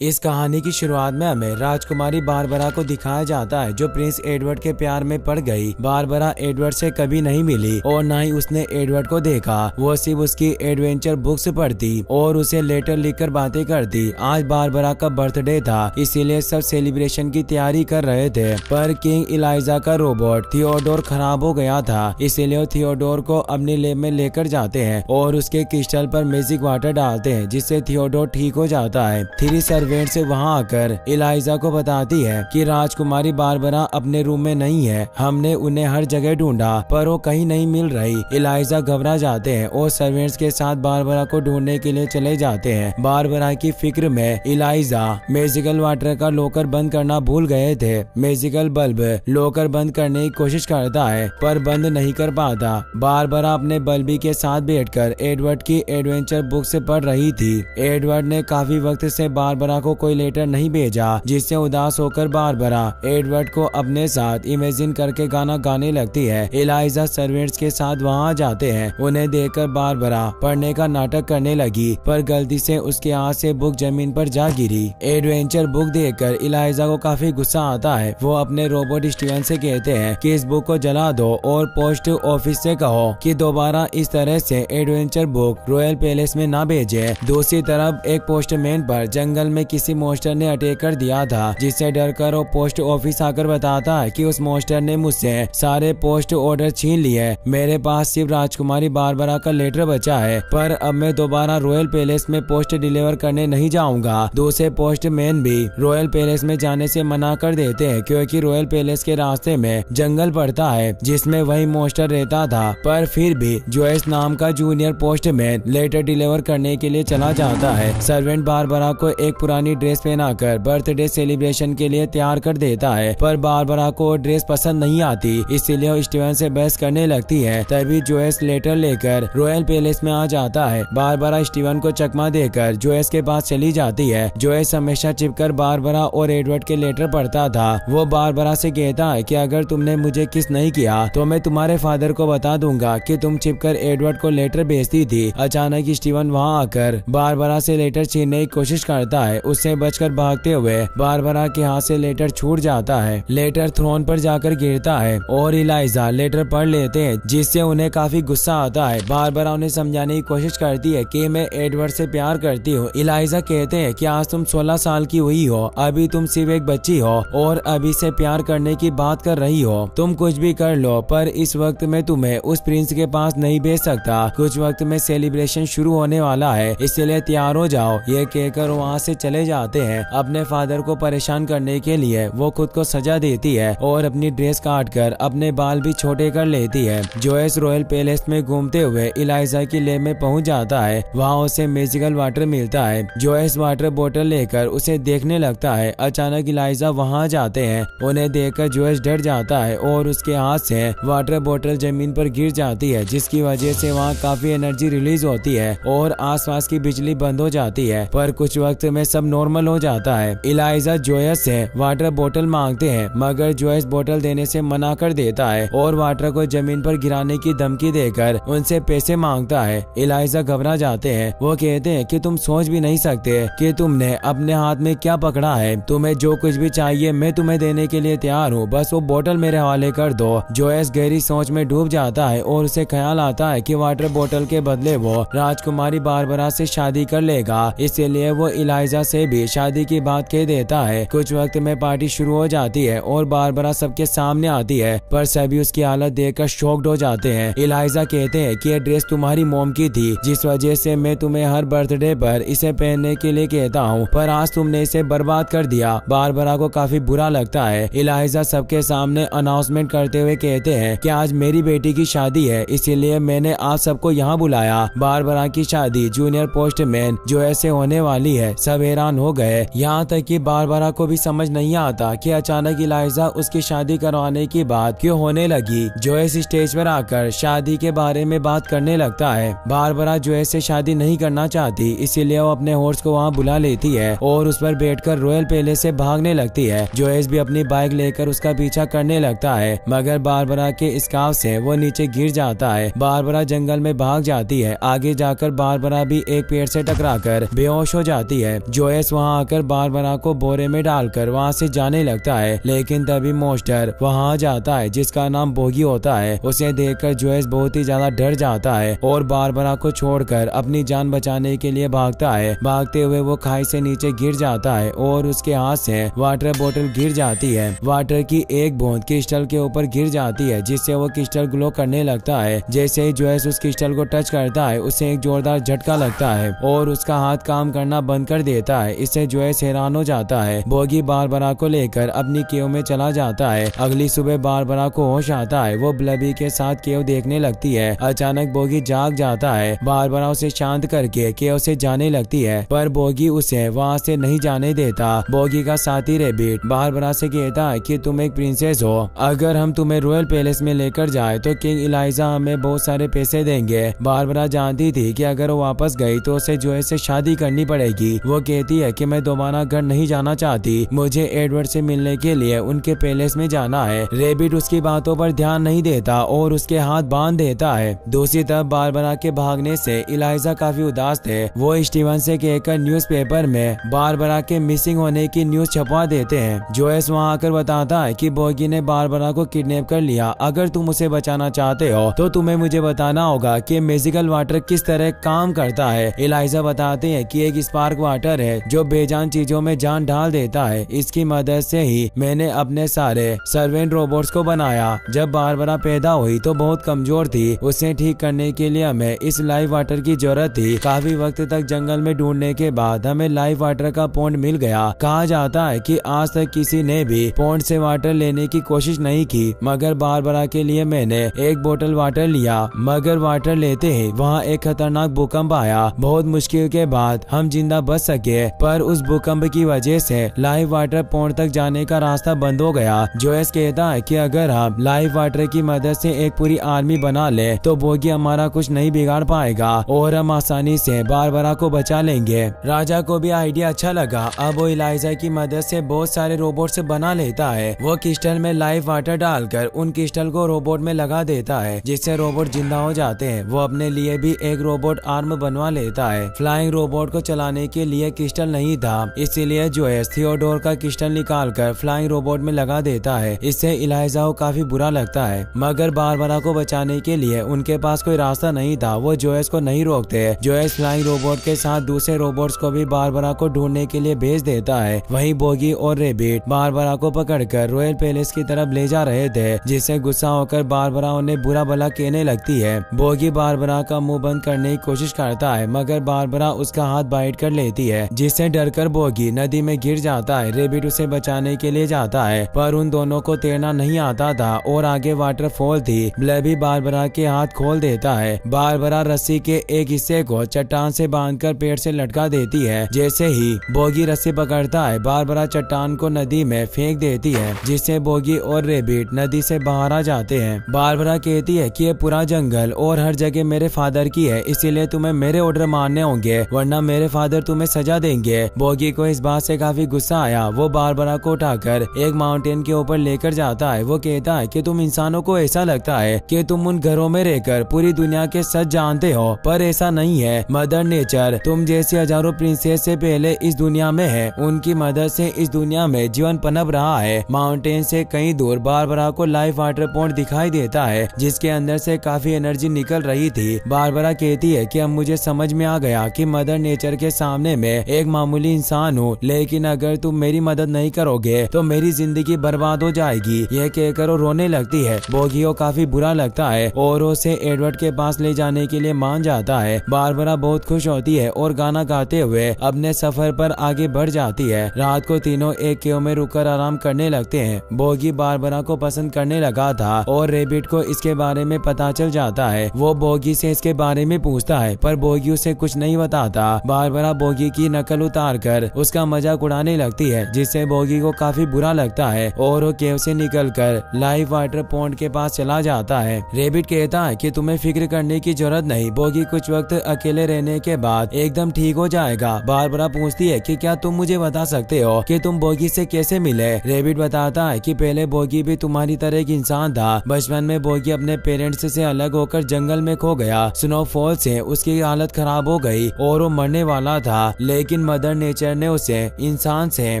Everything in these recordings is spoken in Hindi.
इस कहानी की शुरुआत में हमें राजकुमारी बारबरा को दिखाया जाता है जो प्रिंस एडवर्ड के प्यार में पड़ गई। बारबरा एडवर्ड से कभी नहीं मिली और न ही उसने एडवर्ड को देखा। वो सिर्फ उसकी एडवेंचर बुक्स पढ़ती और उसे लेटर लिखकर बातें करती। आज बारबरा का बर्थडे था, इसीलिए सब सेलिब्रेशन की तैयारी कर रहे थे, पर किंग इलाइजा का रोबोट थियोडोर खराब हो गया था। इसीलिए वो थियोडोर को अपनी लैब में लेकर जाते हैं और उसके क्रिस्टल पर मैजिक वाटर डालते हैं, जिससे थियोडोर ठीक हो जाता है। थ्री सर्वेंट से वहां आकर इलाइजा को बताती है कि राजकुमारी बारबरा अपने रूम में नहीं है। हमने उन्हें हर जगह ढूंढा पर वो कहीं नहीं मिल रही। इलाइजा घबरा जाते हैं और सर्वेंट्स के साथ बारबरा को ढूंढने के लिए चले जाते हैं। बारबरा की फिक्र में इलाइजा मैजिकल वाटर का लॉकर बंद करना भूल गए थे। मैजिकल बल्ब लॉकर बंद करने की कोशिश करता है पर बंद नहीं कर पाता। बारबरा अपने बल्बी के साथ बैठकर एडवर्ड की एडवेंचर बुक से पढ़ रही थी। एडवर्ड ने काफी वक्त से बारबरा को कोई लेटर नहीं भेजा, जिससे उदास होकर बारबरा एडवर्ड को अपने साथ इमेजिन करके गाना गाने लगती है। इलाइजा सर्वेंट्स के साथ वहां जाते हैं। उन्हें देखकर बारबरा पढ़ने का नाटक करने लगी, पर गलती से उसके हाथ से बुक जमीन पर जा गिरी। एडवेंचर बुक देखकर इलाइजा को काफी गुस्सा आता है। वो अपने रोबोट स्टीवन से कहते हैं कि इस बुक को जला दो और पोस्ट ऑफिस से कहो कि दोबारा इस तरह से एडवेंचर बुक रॉयल पैलेस में ना भेजे। दूसरी तरफ एक पोस्टमैन पर जंगल में किसी मॉन्स्टर ने अटैक कर दिया था, जिससे डरकर वो पोस्ट ऑफिस आकर बताता है कि उस मॉन्स्टर ने मुझसे सारे पोस्ट ऑर्डर छीन लिए। मेरे पास सिर्फ राजकुमारी बारबरा का लेटर बचा है, पर अब मैं दोबारा रॉयल पैलेस में पोस्ट डिलीवर करने नहीं जाऊंगा। दूसरे पोस्टमैन भी रॉयल पैलेस में जाने से मना कर देते हैं, क्योंकि रॉयल पैलेस के रास्ते में जंगल पड़ता है जिसमें वही मॉन्स्टर रहता था। पर फिर भी जोयस नाम का जूनियर पोस्टमैन लेटर डिलीवर करने के लिए चला जाता है। सर्वेंट बारबरा को एक पुरानी ड्रेस पहनाकर बर्थडे सेलिब्रेशन के लिए तैयार कर देता है, पर बारबरा को ड्रेस पसंद नहीं आती, इसीलिए वो स्टीवन से बहस करने लगती है। तभी जोयस लेटर लेकर रॉयल पैलेस में आ जाता है। बारबरा स्टीवन को चकमा देकर जोयस के पास चली जाती है। जोयस हमेशा छिपकर बारबरा और एडवर्ड के लेटर पढ़ता था। वो बारबरा से कहता है कि अगर तुमने मुझे किस नहीं किया तो मैं तुम्हारे फादर को बता दूंगा कि तुम छिपकर एडवर्ड को लेटर भेजती थी। अचानक स्टीवन वहाँ आकर बारबरा से लेटर छीनने की कोशिश करता है। उससे बचकर भागते हुए बारबरा के हाथ से लेटर छूट जाता है। लेटर थ्रोन पर जाकर गिरता है और इलाइजा लेटर पढ़ लेते हैं, जिससे उन्हें काफी गुस्सा आता है। बारबरा उन्हें समझाने की कोशिश करती है कि मैं एडवर्ड से प्यार करती हूँ। इलाइजा कहते हैं कि आज तुम 16 साल की हुई हो, अभी तुम सिर्फ एक बच्ची हो और अभी से प्यार करने की बात कर रही हो। तुम कुछ भी कर लो, पर इस वक्त मैं तुम्हें उस प्रिंस के पास नहीं भेज सकता। कुछ वक्त में सेलिब्रेशन शुरू होने वाला है, इसलिए तैयार हो जाओ। ये कहकर वहाँ से चले जाते हैं। अपने फादर को परेशान करने के लिए वो खुद को सजा देती है और अपनी ड्रेस काटकर अपने बाल भी छोटे कर लेती है। जोयस रॉयल पैलेस में घूमते हुए इलाइजा की लैब में पहुंच जाता है। वहाँ उसे मैजिकल वाटर मिलता है। जोयस वाटर बोतल लेकर उसे देखने लगता है। अचानक इलाइजा वहाँ जाते हैं। उन्हें देखकर जोयस डर जाता है और उसके हाथ से वाटर बोतल जमीन पर गिर जाती है, जिसकी वजह से वहाँ काफी एनर्जी रिलीज होती है और आसपास की बिजली बंद हो जाती है। पर कुछ वक्त में सब नॉर्मल हो जाता है। इलाइजा जोयस से वाटर बोतल मांगते हैं, मगर जोयस बोतल देने से मना कर देता है और वाटर को जमीन पर गिराने की धमकी देकर उनसे पैसे मांगता है। इलाइजा घबरा जाते हैं। वो कहते हैं कि तुम सोच भी नहीं सकते कि तुमने अपने हाथ में क्या पकड़ा है। तुम्हें जो कुछ भी चाहिए मैं तुम्हें देने के लिए तैयार हूँ, बस वो बोतल मेरे हवाले कर दो। जोयस गहरी सोच में डूब जाता है और उसे ख्याल आता है कि वाटर बोतल के बदले वो राजकुमारी बारबरा से शादी कर लेगा, इसलिए वो इलाइजा से भी शादी की बात कह देता है। कुछ वक्त में पार्टी शुरू हो जाती है और बारबरा सबके सामने आती है, पर सभी उसकी हालत देखकर शॉक्ड हो जाते हैं। इलाइजा कहते हैं कि यह ड्रेस तुम्हारी मॉम की थी, जिस वजह से मैं तुम्हें हर बर्थडे पर इसे पहनने के लिए कहता हूँ, पर आज तुमने इसे बर्बाद कर दिया। बारबरा को काफी बुरा लगता है। इलाइजा सबके सामने अनाउंसमेंट करते हुए कहते हैं कि आज मेरी बेटी की शादी है, इसीलिए मैंने आप सबको यहाँ बुलाया। बारबरा की शादी जूनियर पोस्टमैन जोयस से होने वाली है। सब हैरान हो गए, यहाँ तक कि बारबरा को भी समझ नहीं आता कि अचानक इलाइजा उसकी शादी करवाने की बात क्यों होने लगी। जोयस स्टेज पर आकर शादी के बारे में बात करने लगता है। बारबरा जोयस से शादी नहीं करना चाहती, इसीलिए वो अपने हॉर्स को वहाँ बुला लेती है और उस पर बैठकर रॉयल पैलेस से भागने लगती है। जोयस भी अपनी बाइक लेकर उसका पीछा करने लगता है, मगर बारबरा के स्कार्फ से वो नीचे गिर जाता है। बारबरा जंगल में भाग जाती है। आगे जाकर बारबरा भी एक पेड़ से टकराकर बेहोश हो जाती है। जोयस जोएस वहाँ आकर बारबरा को बोरे में डालकर वहाँ से जाने लगता है, लेकिन तभी मॉन्स्टर वहाँ जाता है जिसका नाम बोगी होता है। उसे देखकर जोएस बहुत ही ज्यादा डर जाता है और बारबरा को छोड़कर अपनी जान बचाने के लिए भागता है। भागते हुए वो खाई से नीचे गिर जाता है और उसके हाथ से वाटर बोतल गिर जाती है। वाटर की एक बूंद क्रिस्टल के ऊपर गिर जाती है जिससे वो क्रिस्टल ग्लो करने लगता है। जैसे ही जोएस उस क्रिस्टल को टच करता है उसे एक जोरदार झटका लगता है और उसका हाथ काम करना बंद कर देता है। इससे जोएस हैरान हो जाता है। बोगी बारबरा को लेकर अपनी केव में चला जाता है। अगली सुबह बारबरा को होश आता है। वो ब्लबी के साथ केव देखने लगती है। अचानक बोगी जाग जाता है। बारबरा उसे शांत करके केव से जाने लगती है, पर बोगी उसे वहाँ से नहीं जाने देता। बोगी का साथी रेबिट बारबरा से कहता है कि तुम एक प्रिंसेस हो, अगर हम तुम्हें रॉयल पैलेस में लेकर जाए तो किंग इलाइजा हमें बहुत सारे पैसे देंगे। बारबरा जानती थी कि अगर वो वापस गई तो उसे जोएस से शादी करनी पड़ेगी। वो कहती है कि मैं दोबारा घर नहीं जाना चाहती, मुझे एडवर्ड से मिलने के लिए उनके पैलेस में जाना है। रेबिट उसकी बातों पर ध्यान नहीं देता और उसके हाथ बांध देता है। दूसरी तरफ बारबरा के भागने से इलाइजा काफी उदास थे। वो स्टीवन से कहकर न्यूज़पेपर में बारबरा के मिसिंग होने की न्यूज छपवा देते हैं। जोएस वहाँ आकर बताता है कि बोगी ने बारबरा को किडनैप कर लिया। अगर तुम उसे बचाना चाहते हो तो तुम्हें मुझे बताना होगा कि मैजिकल वाटर किस तरह काम करता है। इलाइजा बताते हैं कि एक स्पार्क वाटर है जो बेजान चीजों में जान डाल देता है। इसकी मदद से ही मैंने अपने सारे सर्वेंट रोबोट्स को बनाया। जब बारबरा पैदा हुई तो बहुत कमजोर थी, उसे ठीक करने के लिए हमें इस लाइव वाटर की जरूरत थी। काफी वक्त तक जंगल में ढूंढने के बाद हमें लाइव वाटर का पॉन्ड मिल गया। कहा जाता है कि आज तक किसी ने भी पॉन्ड से वाटर लेने की कोशिश नहीं की, मगर बारबरा के लिए मैंने एक बोतल वाटर लिया। मगर वाटर लेते ही वहाँ एक खतरनाक भूकंप आया। बहुत मुश्किल के बाद हम जिंदा बच सके, पर उस भूकंप की वजह से लाइव वाटर पॉन्ड तक जाने का रास्ता बंद हो गया। जोएस कहता है कि अगर हम लाइव वाटर की मदद से एक पूरी आर्मी बना ले तो बोगी हमारा कुछ नहीं बिगाड़ पाएगा और हम आसानी से बारबरा को बचा लेंगे। राजा को भी आइडिया अच्छा लगा। अब वो इलाइजा की मदद से बहुत सारे रोबोट से बना लेता है। वो क्रिस्टल में लाइव वाटर डालकर उन क्रिस्टल को रोबोट में लगा देता है जिससे रोबोट जिंदा हो जाते हैं। वो अपने लिए भी एक रोबोट आर्म बनवा लेता है। फ्लाइंग रोबोट को चलाने के लिए क्रिस्टल नहीं था, इसीलिए जोएस थियोडोर का क्रिस्टल निकालकर फ्लाइंग रोबोट में लगा देता है। इससे इलाइजा को काफी बुरा लगता है, मगर बारबरा को बचाने के लिए उनके पास कोई रास्ता नहीं था। वो जोएस को नहीं रोकते। जोएस फ्लाइंग रोबोट के साथ दूसरे रोबोट्स को भी बारबरा को ढूंढने के लिए भेज देता है। वहीं बोगी और रेबिट बारबरा को पकड़कर रॉयल पैलेस की तरफ ले जा रहे थे, जिससे गुस्सा होकर बारबरा उन्हें बुरा भला कहने लगती है। बोगी बारबरा का मुंह बंद करने की कोशिश करता है, मगर बारबरा उसका हाथ बाइट कर लेती है, जिससे डरकर बोगी नदी में गिर जाता है। रेबिट उसे बचाने के लिए जाता है, पर उन दोनों को तैरना नहीं आता था और आगे वाटरफॉल थी। ब्लबी बारबरा के हाथ खोल देता है। बारबरा रस्सी के एक हिस्से को चट्टान से बांधकर पेड़ से लटका देती है। जैसे ही बोगी रस्सी पकड़ता है, बारबरा चट्टान को नदी में फेंक देती है, जिससे बोगी और रेबिट नदी से बाहर आ जाते हैं। बारबरा कहती है कि ये पूरा जंगल और हर जगह मेरे फादर की है, इसीलिए तुम्हें मेरे ऑर्डर मानने होंगे, वरना मेरे फादर तुम्हें सजा देंगे। बोगी को इस बात से काफी गुस्सा आया। वो बारबरा को उठाकर एक माउंटेन के ऊपर लेकर जाता है। वो कहता है कि तुम इंसानों को ऐसा लगता है कि तुम उन घरों में रहकर पूरी दुनिया के सच जानते हो, पर ऐसा नहीं है। मदर नेचर तुम जैसी हजारों प्रिंसेस से पहले इस दुनिया में है, उनकी मदद से इस दुनिया में जीवन पनप रहा है। माउंटेन से कहीं दूर बारबरा को लाइव वाटर पॉन्ड दिखाई देता है, जिसके अंदर से काफी एनर्जी निकल रही थी। बारबरा कहती है कि अब मुझे समझ में आ गया कि मदर नेचर के सामने मैं एक मामूली इंसान हूँ, लेकिन अगर तुम मेरी मदद नहीं करोगे तो मेरी जिंदगी बर्बाद हो जाएगी। यह कहकर वो रोने लगती है। बोगी को काफी बुरा लगता है और उसे एडवर्ड के पास ले जाने के लिए मान जाता है। बारबरा बहुत खुश होती है और गाना गाते हुए अपने सफर पर आगे बढ़ जाती है। रात को तीनों एक केव में रुककर आराम करने लगते हैं। बोगी बारबरा को पसंद करने लगा था और रेबिट को इसके बारे में पता चल जाता है। वो बोगी से इसके बारे में पूछता है, पर बोगी उसे कुछ नहीं बताता। बारबरा बोगी की नकल उतारकर उसका मजाक उड़ाने लगती है, जिससे बोगी को काफी बुरा लगता है और वो केव से निकलकर लाइव वाटर पॉन्ड के पास चला जाता है। रेबिट कहता है कि तुम्हें फिक्र करने की जरूरत नहीं, बोगी कुछ वक्त अकेले रहने के बाद एकदम ठीक हो जाएगा। बारबरा पूछती है कि क्या तुम मुझे बता सकते हो कि तुम बोगी से कैसे मिले। रेबिट बताता है कि पहले बोगी भी तुम्हारी तरह एक इंसान था। बचपन में बोगी अपने पेरेंट्स से अलग होकर जंगल में खो गया। स्नोफॉल से उसकी हालत खराब हो गई और वो मरने वाला था, लेकिन लेकिन मदर नेचर ने उसे इंसान से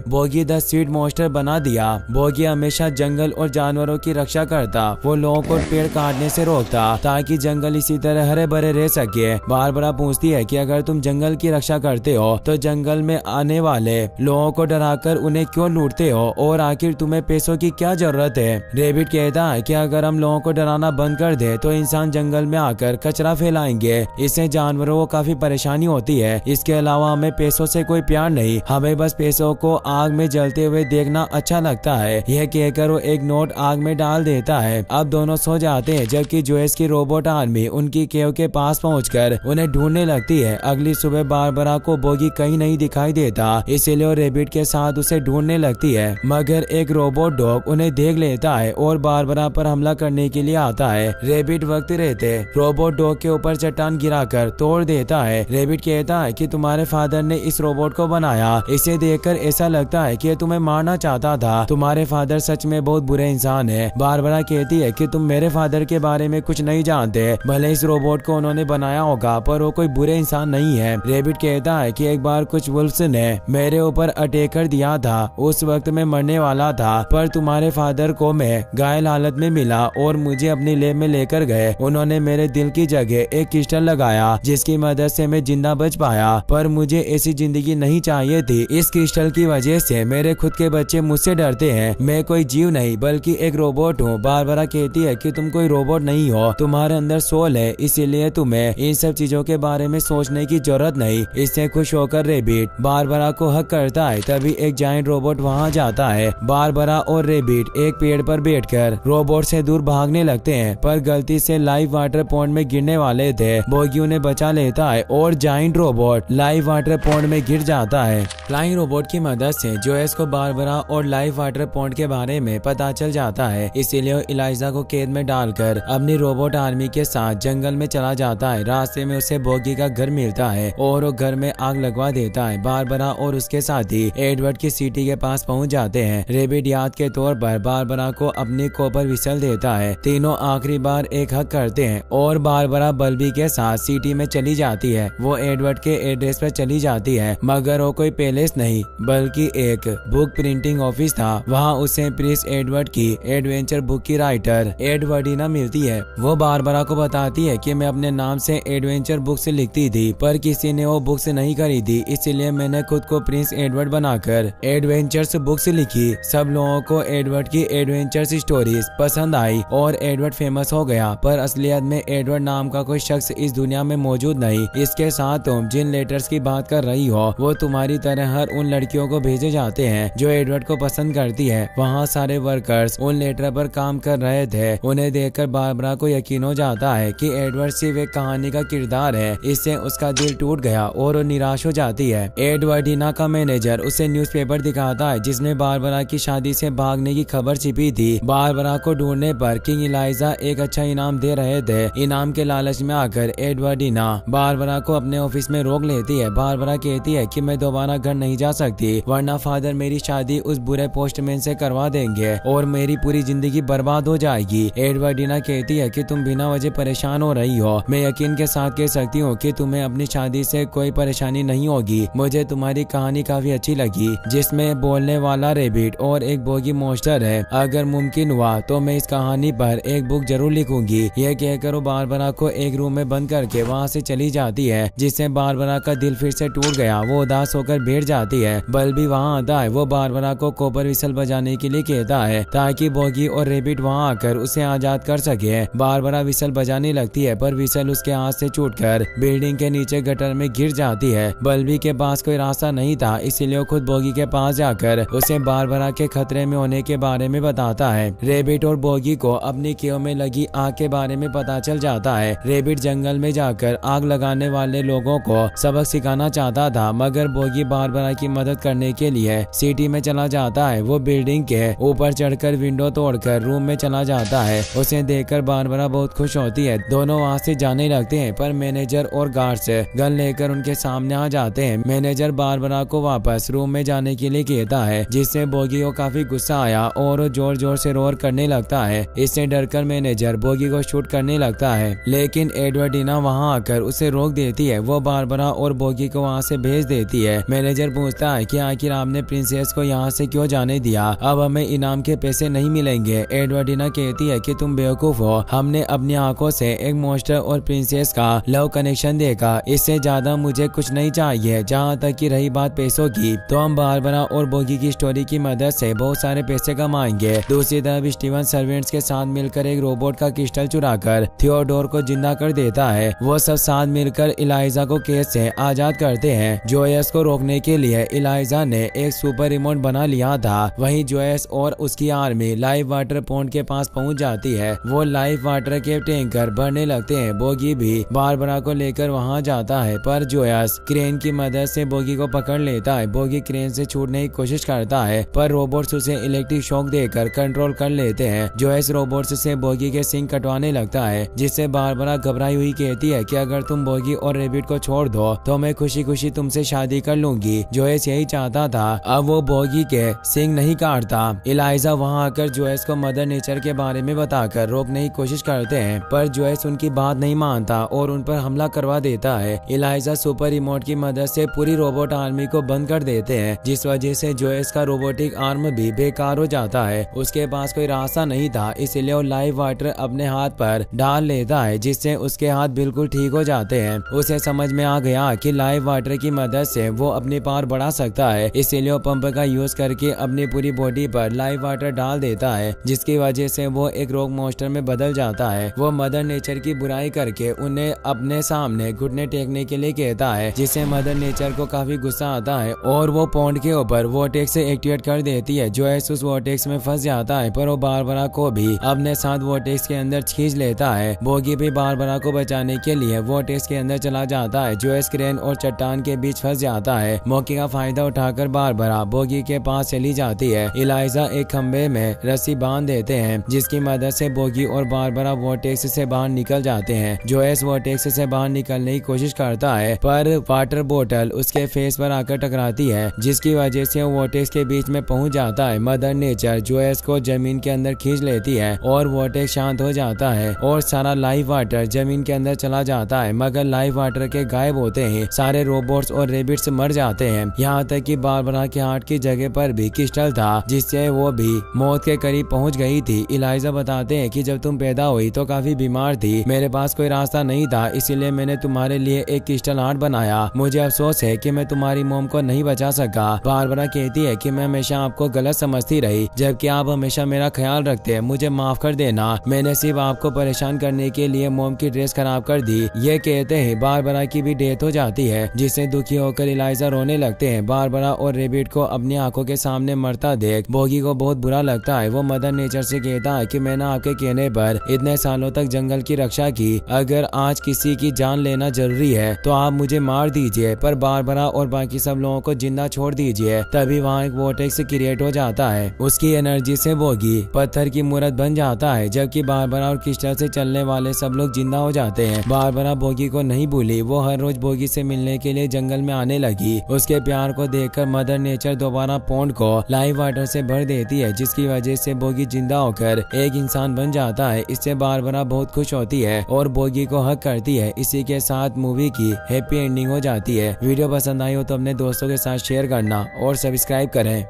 बोगी द स्वीट मॉन्स्टर बना दिया। बोगी हमेशा जंगल और जानवरों की रक्षा करता, वो लोगों को पेड़ काटने से रोकता ताकि जंगल इसी तरह हरे भरे रह सके। बारबरा पूछती है कि अगर तुम जंगल की रक्षा करते हो तो जंगल में आने वाले लोगों को डराकर उन्हें क्यों लूटते हो, और आखिर तुम्हें पैसों की क्या जरूरत है। रेबिट कहता है कि अगर हम लोगों को डराना बंद कर दे तो इंसान जंगल में आकर कचरा फैलाएंगे, इससे जानवरों को काफी परेशानी होती है। इसके अलावा हमें पैसों से कोई प्यार नहीं, हमें बस पैसों को आग में जलते हुए देखना अच्छा लगता है। यह कहकर वो एक नोट आग में डाल देता है। अब दोनों सो जाते हैं, जबकि जोएस की रोबोट आर्मी उनकी केव के पास पहुंचकर उन्हें ढूंढने लगती है। अगली सुबह बारबरा को बोगी कहीं नहीं दिखाई देता, इसीलिए वो रेबिट के साथ उसे ढूंढने लगती है, मगर एक रोबोट डॉग उन्हें देख लेता है और बारबरा पर हमला करने के लिए आता है। रेबिट वक्त रहते रोबोट डॉग के ऊपर चट्टान गिराकर तोड़ देता है। रेबिट कहता है कि तुम्हारे फादर ने इस रोबोट को बनाया, इसे देखकर ऐसा लगता है कि तुम्हें मारना चाहता था, तुम्हारे फादर सच में बहुत बुरे इंसान है। बारबरा कहती है कि तुम मेरे फादर के बारे में कुछ नहीं जानते, भले इस रोबोट को उन्होंने बनाया होगा पर वो कोई बुरे इंसान नहीं है। रेबिट कहता है कि एक बार कुछ वुल्फ्स ने मेरे ऊपर अटैक कर दिया था, उस वक्त मैं मरने वाला था, पर तुम्हारे फादर को मैं घायल हालत में मिला और मुझे अपनी लैब में लेकर गए। उन्होंने मेरे दिल की जगह एक क्रिस्टल लगाया जिसकी मदद से मैं जिंदा बच पाया, पर मुझे ऐसी जिंदगी नहीं चाहिए थी। इस क्रिस्टल की वजह से मेरे खुद के बच्चे मुझसे डरते हैं। मैं कोई जीव नहीं बल्कि एक रोबोट हूँ। बारबरा कहती है कि तुम कोई रोबोट नहीं हो, तुम्हारे अंदर सोल है, इसीलिए तुम्हें इन सब चीजों के बारे में सोचने की जरूरत नहीं। इससे खुश होकर रेबिट बारबरा को हक करता है। तभी एक जायंट रोबोट वहाँ जाता है। बारबरा और रेबिट एक पेड़ पर बैठकर रोबोट से दूर भागने लगते हैं, पर गलती से लाइव वाटर पॉन्ड में गिरने वाले थे। बोगी उन्हें बचा लेता है और giant robot live water pond में गिर जाता है। फ्लाइंग रोबोट की मदद से जोएस को बारबरा और लाइव वाटर पॉन्ड के बारे में पता चल जाता है, इसीलिए वो इलाइजा को कैद में डालकर अपनी रोबोट आर्मी के साथ जंगल में चला जाता है। रास्ते में उसे बोगी का घर मिलता है और वो घर में आग लगवा देता है। बारबरा और उसके साथी एडवर्ड की सिटी के पास पहुंच जाते हैं। रेबिट याद के तौर पर बारबरा को अपनी कॉपर विसल देता है। तीनों आखिरी बार एक हक करते हैं और बारबरा बल्बी के साथ सिटी में चली जाती है। वो एडवर्ड के एड्रेस पर चली जाती है, मगर वो कोई पैलेस नहीं बल्कि एक बुक प्रिंटिंग ऑफिस था। वहाँ उसे प्रिंस एडवर्ड की एडवेंचर बुक की राइटर एडवर्डिना मिलती है। वो बारबरा को बताती है कि मैं अपने नाम से एडवेंचर बुक्स लिखती थी, पर किसी ने वो बुक्स नहीं खरीदी, इसलिए मैंने खुद को प्रिंस एडवर्ड बनाकर एडवेंचर्स बुक्स लिखी। सब लोगों को एडवर्ड की एडवेंचर्स स्टोरीज पसंद आई और एडवर्ड फेमस हो गया, पर असलियत में एडवर्ड नाम का कोई शख्स इस दुनिया में मौजूद नहीं। इसके साथ तुम जिन लेटर्स की बात कर रही हो वो तुम्हारी तरह हर उन लड़कियों को भेजे जाते हैं जो एडवर्ड को पसंद करती है। वहाँ सारे वर्कर्स उन लेटर पर काम कर रहे थे। उन्हें देखकर बारबरा को यकीन हो जाता है कि एडवर्ड सिर्फ एक कहानी का किरदार है। इससे उसका दिल टूट गया और वो निराश हो जाती है। एडवर्डिना का मैनेजर उसे न्यूज़पेपर दिखाता है जिसमें बारबरा की शादी से भागने की खबर छिपी थी। बारबरा को ढूंढने पर किंग इलाइजा एक अच्छा इनाम दे रहे थे। इनाम के लालच में आकर एडवर्डिना बारबरा को अपने ऑफिस में रोक लेती है। बारबरा कहती है कि मैं दोबारा घर नहीं जा सकती, वरना फादर मेरी शादी उस बुरे पोस्टमैन से करवा देंगे और मेरी पूरी जिंदगी बर्बाद हो जाएगी। एडवर्डिना कहती है कि तुम बिना वजह परेशान हो रही हो। मैं यकीन के साथ कह सकती हूँ कि तुम्हें अपनी शादी से कोई परेशानी नहीं होगी। मुझे तुम्हारी कहानी काफी अच्छी लगी, जिसमें बोलने वाला रेबिट और एक बोगी मॉन्स्टर है। अगर मुमकिन हुआ तो मैं इस कहानी पर एक बुक जरूर लिखूंगी। यह कहकर वो बारबरा को एक रूम में बंद करके वहाँ से चली जाती है, जिससे बारबरा का दिल फिर से टूट गया। वो उदास होकर बैठ जाती है। बल्बी वहाँ आता है। वो बारबरा को कॉपर विसल बजाने के लिए कहता है ताकि बोगी और रेबिट वहाँ आकर उसे आजाद कर सके। बारबरा विसल बजाने लगती है, पर विसल उसके हाथ से छूटकर बिल्डिंग के नीचे गटर में गिर जाती है। बल्बी के पास कोई रास्ता नहीं था, इसीलिए वो खुद बोगी के पास जाकर उसे बारबरा के खतरे में होने के बारे में बताता है। रेबिट और बोगी को अपनी केव में लगी आग के बारे में पता चल जाता है। रेबिट जंगल में जाकर आग लगाने वाले लोगों को सबक सिखाना चाहता था, मगर बोगी बारबरा की मदद करने के लिए सिटी में चला जाता है। वो बिल्डिंग के ऊपर चढ़कर विंडो तोड़कर रूम में चला जाता है। उसे देखकर बारबरा बहुत खुश होती है। दोनों वहाँ से जाने लगते हैं, पर मैनेजर और गार्ड्स गन लेकर उनके सामने आ जाते हैं। मैनेजर बारबरा को वापस रूम में जाने के लिए कहता है, जिससे बोगी को काफी गुस्सा आया और वो जोर जोर से रोर करने लगता है। इससे डरकर मैनेजर बोगी को शूट करने लगता है, लेकिन एडवर्डिना वहाँ आकर उसे रोक देती है। वो बारबरा और बोगी को वहाँ से भेज देती है। मैनेजर पूछता है कि आखिर आपने प्रिंसेस को यहाँ से क्यों जाने दिया, अब हमें इनाम के पैसे नहीं मिलेंगे। एडवर्डीना कहती है कि तुम बेवकूफ हो, हमने अपनी आंखों से एक मॉन्स्टर और प्रिंसेस का लव कनेक्शन देखा, इससे ज्यादा मुझे कुछ नहीं चाहिए। जहाँ तक की रही बात पैसों की, तो हम बारबरा और बोगी की स्टोरी की मदद से बहुत सारे पैसे कमाएंगे। दूसरी तरफ स्टीवन सर्वेंट्स के साथ मिलकर एक रोबोट का क्रिस्टल चुराकर थियोडोर को जिंदा कर देता है। वो सब साथ मिलकर इलाइजा को केस से आजाद करते हैं। जोयस को रोकने के लिए इलाइजा ने एक सुपर रिमोट बना लिया था। वहीं जोयस और उसकी आर्मी लाइव वाटर पॉन्ड के पास पहुंच जाती है। वो लाइव वाटर के टैंकर भरने लगते हैं। बोगी भी बारबरा को लेकर वहां जाता है, पर जोयस क्रेन की मदद से बोगी को पकड़ लेता है। बोगी क्रेन से छूटने की कोशिश करता है, पर रोबोट्स उसे इलेक्ट्रिक शॉक देकर कंट्रोल कर लेते हैं। जोयस रोबोट्स से बोगी के सिंग कटवाने लगता है, जिससे बारबरा घबराई हुई कहती है कि अगर तुम बोगी और रेबिट को छोड़ दो तो मैं खुशी खुशी तुमसे शादी कर लूंगी। जोयस यही चाहता था, अब वो बोगी के सिंग नहीं काटता। इलाइजा वहां आकर जोयस को मदर नेचर के बारे में बताकर रोकने की कोशिश करते हैं, पर जोयस उनकी बात नहीं मानता और उन पर हमला करवा देता है। इलाइजा सुपर रिमोट की मदद से पूरी रोबोट आर्मी को बंद कर देते हैं, जिस वजह से जोयस का रोबोटिक आर्म भी बेकार हो जाता है। उसके पास कोई रास्ता नहीं था, इसलिए वो लाइव वाटर अपने हाथ पर डाल लेता है, जिससे उसके हाथ बिल्कुल ठीक हो जाते हैं। उसे समझ में आ गया कि लाइव वाटर की मदद से वो अपनी पावर बढ़ा सकता है, इसीलिए वो पंप का यूज करके अपनी पूरी बॉडी पर लाइव वाटर डाल देता है, जिसकी वजह से वो एक रॉक मॉन्स्टर में बदल जाता है। वो मदर नेचर की बुराई करके उन्हें अपने सामने घुटने टेकने के लिए कहता है, जिससे मदर नेचर को काफी गुस्सा आता है और वो पॉन्ड के ऊपर वोटेक्स से एक्टिवेट कर देती है। जोयस उस वोटेक्स में फंस जाता है, पर वो बारबरा को भी अपने साथ वोटेक्स के अंदर खींच लेता है। बोगी भी बारबरा को बचाने के लिए वोटेक्स के अंदर चला जाता है। जोयस क्रेन और चट्टान के बीच फंस जाता है। मौके का फायदा उठाकर बारबरा बोगी के पास चली जाती है। इलाइजा एक खंबे में रस्सी बांध देते हैं, जिसकी मदद से बोगी और बारबरा वोटेक्स से बाहर निकल जाते हैं। जोयस वोटेक्स से बाहर निकलने की कोशिश करता है, पर वाटर बोतल उसके फेस पर आकर टकराती है, जिसकी वजह से वो वोटेक्स के बीच में पहुंच जाता है। मदर नेचर जोयस को जमीन के अंदर खींच लेती है और वोटेक्स शांत हो जाता है और सारा लाइव वाटर जमीन के अंदर चला जाता है। मगर लाइव वाटर के गायब होते हैं सारे रोबोट्स और रेबिट्स मर जाते हैं। यहाँ तक कि बारबरा के हार्ट की जगह पर भी क्रिस्टल था, जिससे वो भी मौत के करीब पहुंच गई थी। इलाइजा बताते हैं कि जब तुम पैदा हुई तो काफी बीमार थी, मेरे पास कोई रास्ता नहीं था, इसीलिए मैंने तुम्हारे लिए एक क्रिस्टल हार्ट बनाया। मुझे अफसोस है कि मैं तुम्हारी मोम को नहीं बचा सका। बारबरा कहती है कि मैं हमेशा आपको गलत समझती रही, जबकि आप हमेशा मेरा ख्याल रखते हैं, मुझे माफ कर देना, मैंने सिर्फ आपको परेशान करने के लिए मोम की ड्रेस खराब कर दी। ये कहते हैं बारबरा की भी डेथ हो जाती है, जिससे दुखी होकर इलाइजा रोने लगते हैं। बारबरा और रेबिट को अपनी आंखों के सामने मरता देख बोगी को बहुत बुरा लगता है। वो मदर नेचर से कहता है कि मैंने आपके कहने पर इतने सालों तक जंगल की रक्षा की, अगर आज किसी की जान लेना जरूरी है तो आप मुझे मार दीजिए, पर बारबरा और बाकी सब लोगों को जिंदा छोड़ दीजिए। तभी वहाँ एक वोटेक्स क्रिएट हो जाता है। उसकी एनर्जी से बोगी पत्थर की मूर्त बन जाता है, जबकि बारबरा और क्रिस्टल से चलने वाले सब लोग जिंदा हो जाते हैं। बारबरा बोगी को नहीं भूली, वो हर रोज बोगी से मिलने के लिए जंगल में आने लगी। उसके प्यार को देखकर मदर नेचर दोबारा पॉन्ड को लाइव वाटर से भर देती है, जिसकी वजह से बोगी जिंदा होकर एक इंसान बन जाता है। इससे बारबरा बहुत खुश होती है और बोगी को हक करती है। इसी के साथ मूवी की हैप्पी एंडिंग हो जाती है। वीडियो पसंद आई हो तो अपने दोस्तों के साथ शेयर करना और सब्सक्राइब करें।